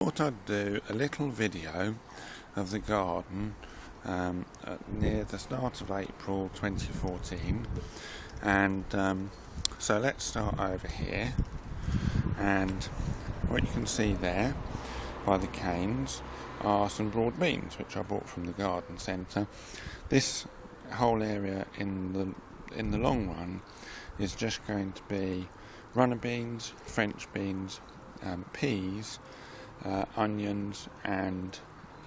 Thought I'd do a little video of the garden near the start of April 2014, and so let's start over here. And what you can see there by the canes are some broad beans which I bought from the garden centre. This whole area in the long run is just going to be runner beans, French beans, peas, onions, and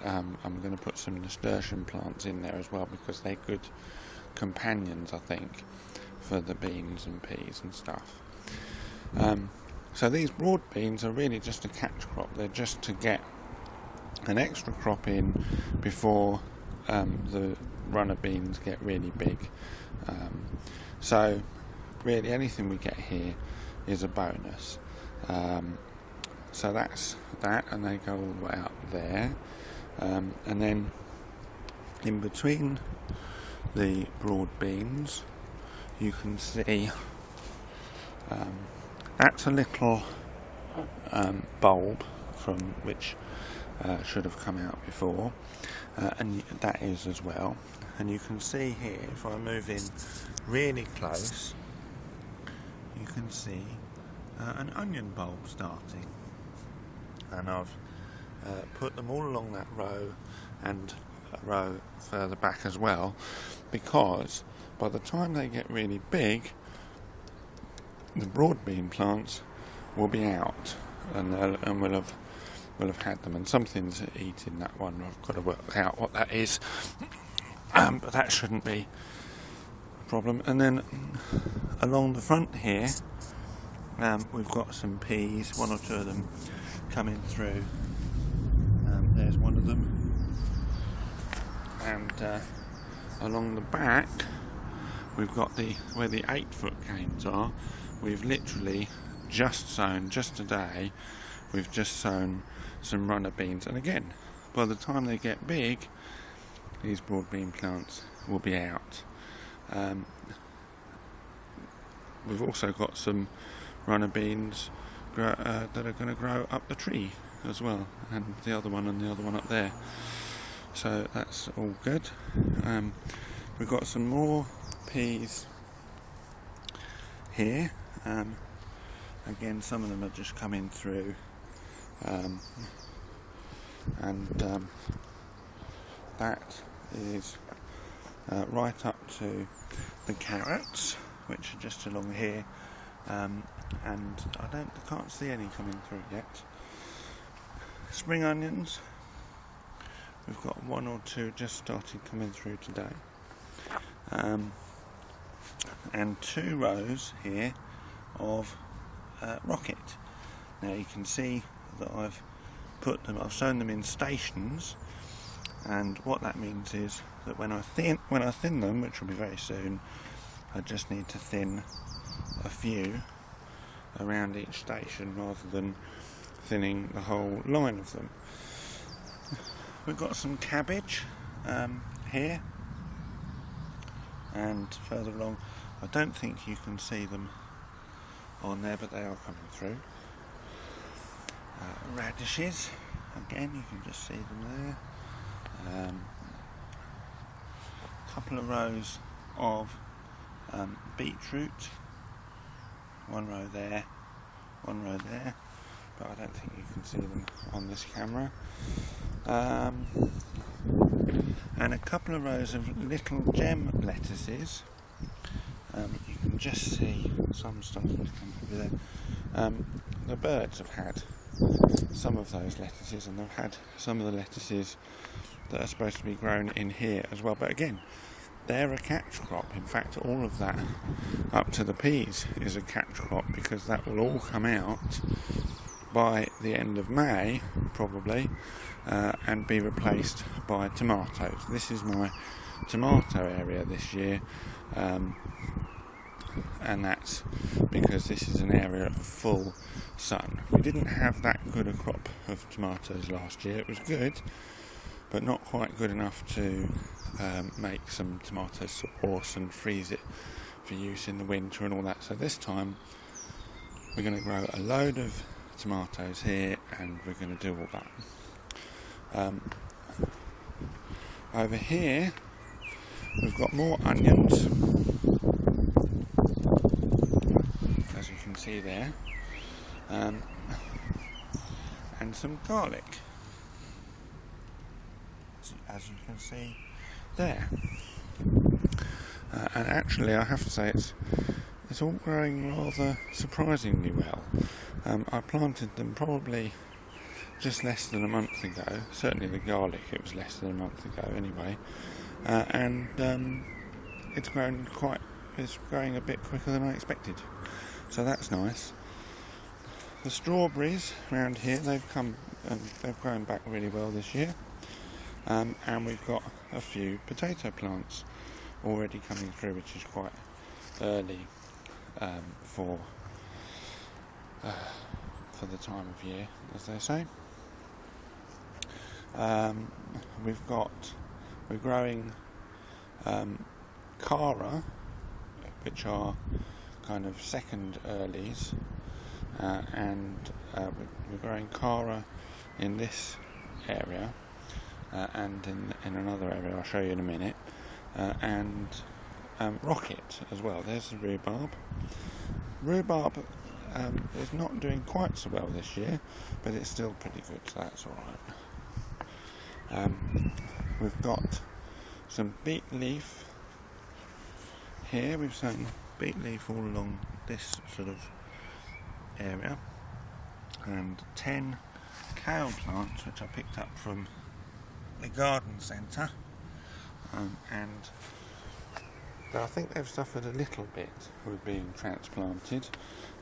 I'm going to put some nasturtium plants in there as well because they're good companions, I think, for the beans and peas and stuff. So these broad beans are really just a catch crop. They're just to get an extra crop in before the runner beans get really big. So really anything we get here is a bonus. So that's that, and they go all the way up there, and then in between the broad beans you can see that's a little bulb from which should have come out before, and that is as well. And you can see here, if I move in really close, you can see an onion bulb starting, and I've put them all along that row and a row further back as well, because by the time they get really big the broad bean plants will be out, and we'll have had them, and something's eating that one. I've got to work out what that is, but that shouldn't be a problem. And then along the front here we've got some peas, one or two of them coming through. There's one of them, and along the back we've got where the 8-foot canes are. We've literally just today we've just sown some runner beans, and again by the time they get big these broad bean plants will be out. We've also got some runner beans that are going to grow up the tree as well, and the other one up there, so that's all good. We've got some more peas here. Again, some of them are just coming through, and that is right up to the carrots, which are just along here, and I can't see any coming through yet. Spring onions, we've got one or two just started coming through today, and 2 rows here of rocket. Now you can see that I've sown them in stations, and what that means is that when I thin them, which will be very soon, I just need to thin a few around each station rather than thinning the whole line of them. We've got some cabbage here, and further along, I don't think you can see them on there, but they are coming through. Radishes, again you can just see them there. Couple of rows of beetroot, one row there, one row there, but I don't think you can see them on this camera. And a couple of rows of little gem lettuces. You can just see some starting to come through there. The birds have had some of those lettuces, and they've had some of the lettuces that are supposed to be grown in here as well, but again they're a catch crop. In fact, all of that up to the peas is a catch crop, because that will all come out by the end of May probably, and be replaced by tomatoes. This is my tomato area this year, and that's because this is an area of full sun. We didn't have that good a crop of tomatoes last year. It was good, but not quite good enough to make some tomato sauce and freeze it for use in the winter and all that. So this time we're going to grow a load of tomatoes here, and we're going to do all that. Over here we've got more onions, as you can see there, and some garlic, as you can see there. And actually I have to say it's all growing rather surprisingly well. I planted them probably just less than a month ago. Certainly the garlic, it was less than a month ago anyway, and it's growing a bit quicker than I expected, so that's nice. The strawberries around here, they've grown back really well this year, and we've got a few potato plants already coming through, which is quite early for the time of year, as they say. We're growing Cara, which are kind of second earlies, and we're growing Cara in this area, and in another area I'll show you in a minute, and rocket as well. There's the rhubarb. Rhubarb is not doing quite so well this year, but it's still pretty good, so that's alright. We've got some beet leaf here. We've sown beet leaf all along this sort of area, and 10 kale plants which I picked up from the garden centre, and I think they've suffered a little bit with being transplanted,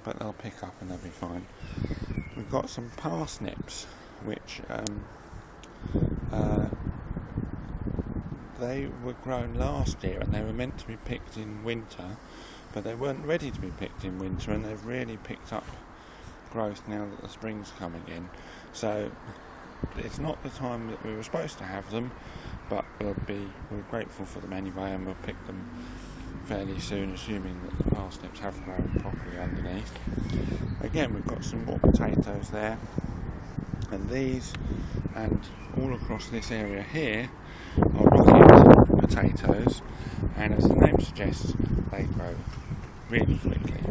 but they'll pick up and they'll be fine. We've got some parsnips which they were grown last year, and they were meant to be picked in winter, but they weren't ready to be picked in winter, and they've really picked up growth now that the spring's come again. So it's not the time that we were supposed to have them, but we're grateful for them anyway, and we'll pick them fairly soon, assuming that the parsnips have grown properly underneath. Again, we've got some more potatoes there, and these, and all across this area here, are rocket potatoes, and as the name suggests, they grow really quickly.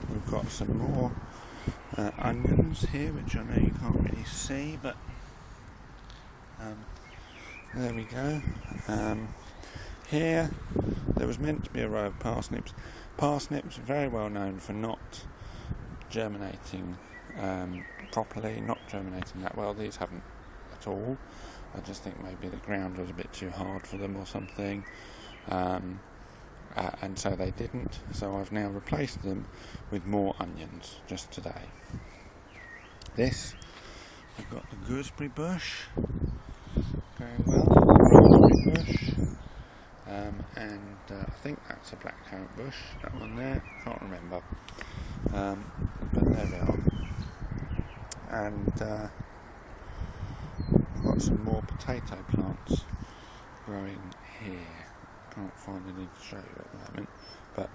We've got some more onions here, which I know you can't really see, but there we go. Here there was meant to be a row of parsnips. Parsnips are very well known for not germinating properly, not germinating that well. These haven't at all. I just think maybe the ground was a bit too hard for them or something, and so they didn't. So I've now replaced them with more onions just today. This, we've got the gooseberry bush going well, raspberry bush, and I think that's a blackcurrant bush, that one there, can't remember, but there we are. And we've got some more potato plants growing here. Can't find any to show you at the moment, but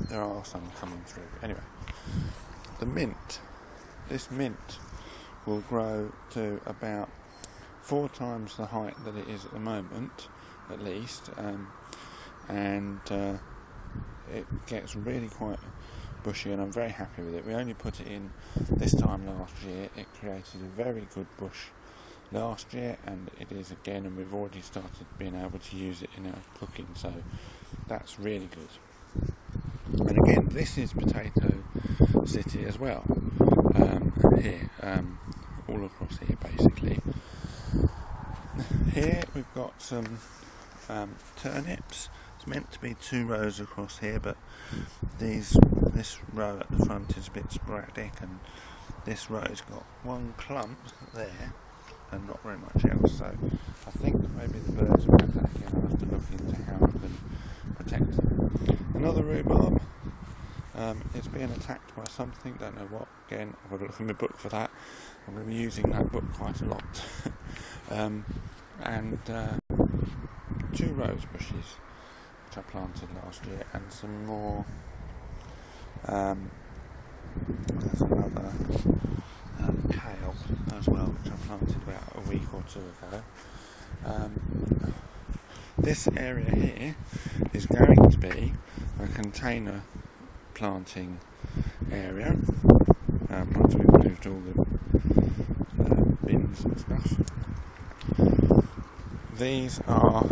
there are some coming through. Anyway, the mint. This mint will grow to about 4 times the height that it is at the moment, at least, and it gets really quite bushy, and I'm very happy with it. We only put it in this time last year. It created a very good bush last year, and it is again, and we've already started being able to use it in our cooking, so that's really good. And again, this is Potato City as well, here, all across here basically. Here we've got some turnips. It's meant to be 2 rows across here, but this row at the front is a bit sporadic, and this row's got 1 clump there and not very much else, so I think that maybe the birds are attacking. I'll have to look into how I can protect them. Another rhubarb, it's being attacked by something, don't know what. Again, I've got to look in my book for that. I'm going to be using that book quite a lot. And 2 rose bushes which I planted last year, and some more There's another kale as well, which I planted about a week or two ago. This area here is going to be a container planting area once we've moved all the bins and stuff. These are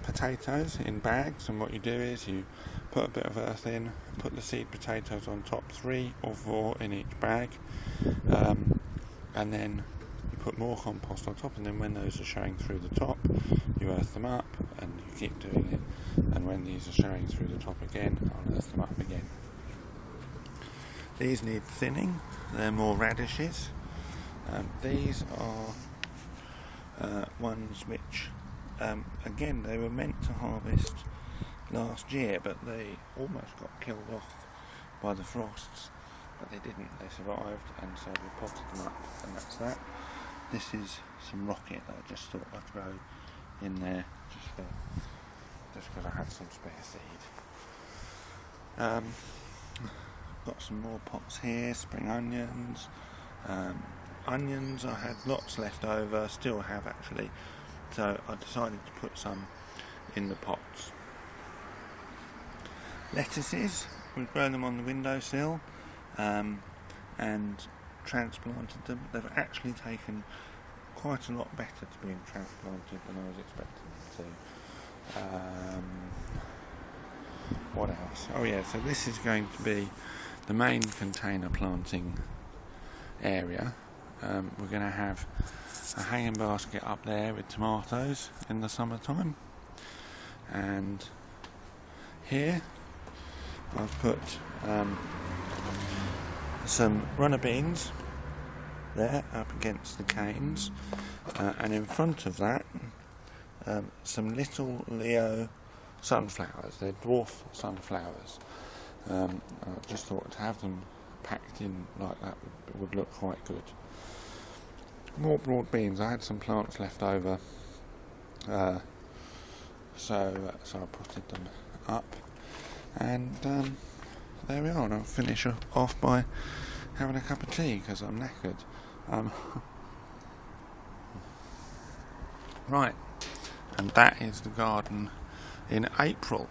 potatoes in bags, and what you do is you put a bit of earth in, put the seed potatoes on top, 3 or 4 in each bag, and then you put more compost on top, and then when those are showing through the top you earth them up, and you keep doing it, and when these are showing through the top again, I'll earth them up again. These need thinning, they're more radishes. These are ones which again, they were meant to harvest last year, but they almost got killed off by the frosts, but they didn't, they survived, and so we potted them up, and that's that. This is some rocket that I just thought I'd throw in there just because I had some spare seed. Got some more pots here, spring onions. Onions, I had lots left over, still have actually, so I decided to put some in the pots. Lettuces, we've grown them on the windowsill and transplanted them. They've actually taken quite a lot better to being transplanted than I was expecting them to. What else? Oh yeah, so this is going to be the main container planting area. We're going to have a hanging basket up there with tomatoes in the summertime, and here I've put some runner beans there up against the canes, and in front of that some little Leo sunflowers. They're dwarf sunflowers. I just thought to have them packed in like that would look quite good. More broad beans. I had some plants left over, so I potted them up, and there we are. And I'll finish off by having a cup of tea because I'm knackered. Right, and that is the garden in April.